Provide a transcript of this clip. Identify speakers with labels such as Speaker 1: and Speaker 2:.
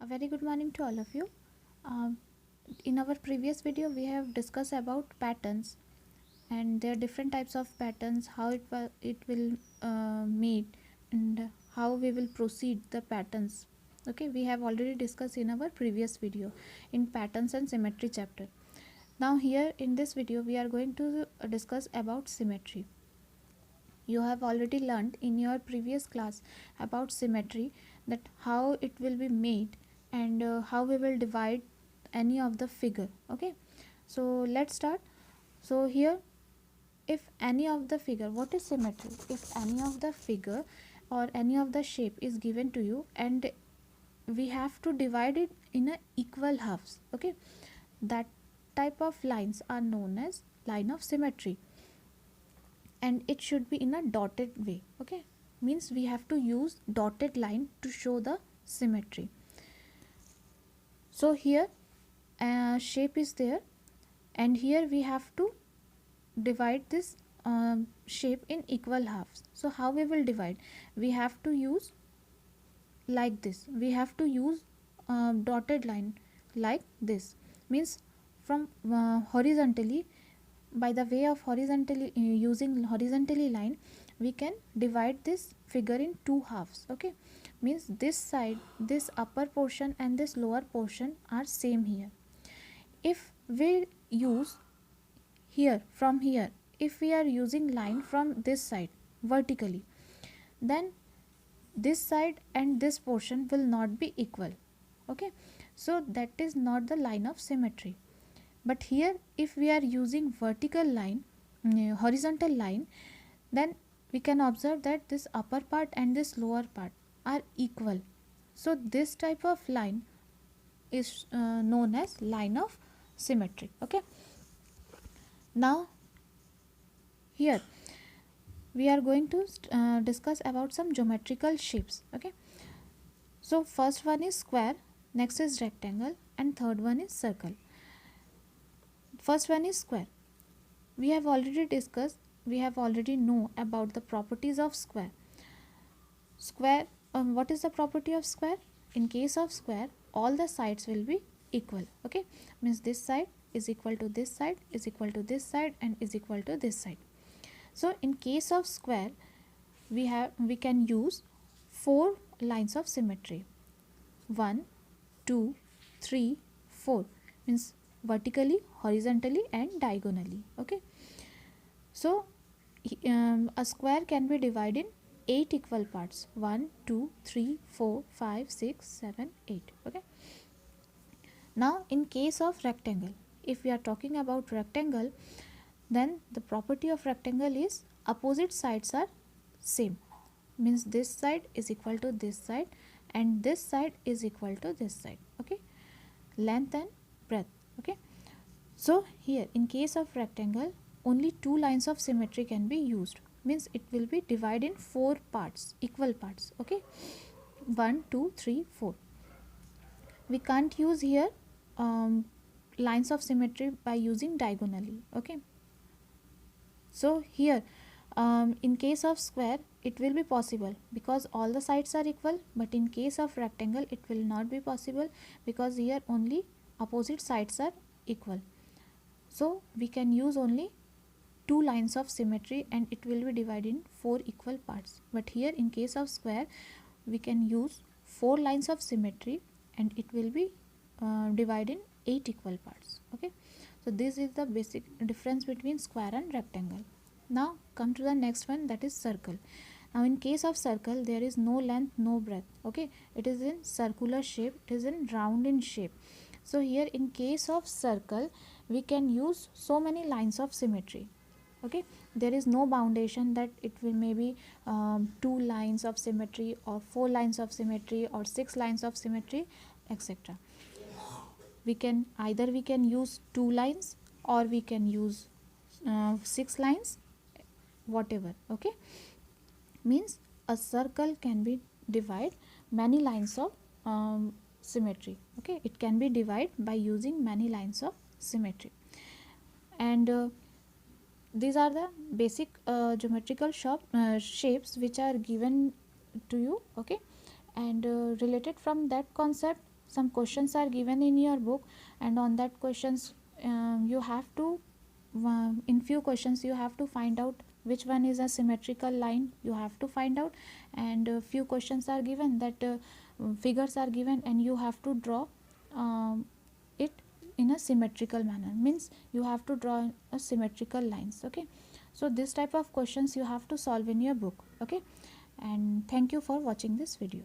Speaker 1: very good morning to all of you. Um, in our previous video, we have discussed about patterns, and there are different types of patterns, how it will meet, and how we will proceed the patterns. Okay, we have already discussed in our previous video in patterns and symmetry chapter. Now here in this video, we are going to discuss about symmetry. You have already learned in your previous class about symmetry, that how it will be made and how we will divide any of the figure. Okay, so let's start. So here, if any of the figure, what is symmetry? If any of the figure or any of the shape is given to you and we have to divide it in a equal halves, okay, that type of lines are known as line of symmetry, and it should be in a dotted way. Okay, means we have to use dotted line to show the symmetry. So here shape is there, and here we have to divide this shape in equal halves. So how we will divide? We have to use like this. We have to use dotted line like this. Means from horizontally, by the way of horizontally using horizontally line, we can divide this figure in two halves. Okay, means this side, this upper portion and this lower portion are same here. If we use here, from here, if we are using line from this side vertically, then this side and this portion will not be equal. Okay, so that is not the line of symmetry. But here, if we are using vertical line, horizontal line, then we can observe that this upper part and this lower part are equal. So this type of line is known as line of symmetry. Okay, now here we are going to discuss about some geometrical shapes. Okay, so first one is square, next is rectangle, and third one is circle. First one is square. We have already discussed, we have already know about the properties of square. Square, what is the property of square? In case of square, all the sides will be equal. Okay, means this side is equal to this side, is equal to this side, and is equal to this side. So in case of square, we can use four lines of symmetry. 1, 2, 3, 4, means vertically, horizontally, and diagonally. Okay, so a square can be divided in 8 equal parts. 1, 2, 3, 4, 5, 6, 7, 8. Okay, now in case of rectangle, if we are talking about rectangle, then the property of rectangle is opposite sides are same. Means this side is equal to this side and this side is equal to this side. Okay, length and breadth. Okay, so here in case of rectangle, only two lines of symmetry can be used. Means it will be divided in 4 parts, equal parts. Okay, 1, 2, 3, 4. We can't use here lines of symmetry by using diagonally. Okay, so here in case of square, it will be possible because all the sides are equal, but in case of rectangle, it will not be possible because here only opposite sides are equal. So we can use only two lines of symmetry and it will be divided in 4 equal parts. But here in case of square, we can use 4 lines of symmetry and it will be divided in 8 equal parts. Okay, so this is the basic difference between square and rectangle. Now come to the next one, that is circle. Now in case of circle, there is no length, no breadth. Okay, it is in circular shape, it is in round in shape. So here in case of circle, we can use so many lines of symmetry. Okay, there is no boundation that it will maybe 2 lines of symmetry or 4 lines of symmetry or 6 lines of symmetry, etc. We can use 2 lines or we can use 6 lines, whatever. Okay, means a circle can be divided many lines of symmetry. Okay, it can be divided by using many lines of symmetry, and these are the basic geometrical shapes which are given to you. Okay, and related from that concept, some questions are given in your book, and on that questions you have to in few questions you have to find out which one is a symmetrical line, you have to find out. And few questions are given that figures are given and you have to draw it in a symmetrical manner, means you have to draw a symmetrical lines. Okay, so this type of questions you have to solve in your book. Okay, and thank you for watching this video.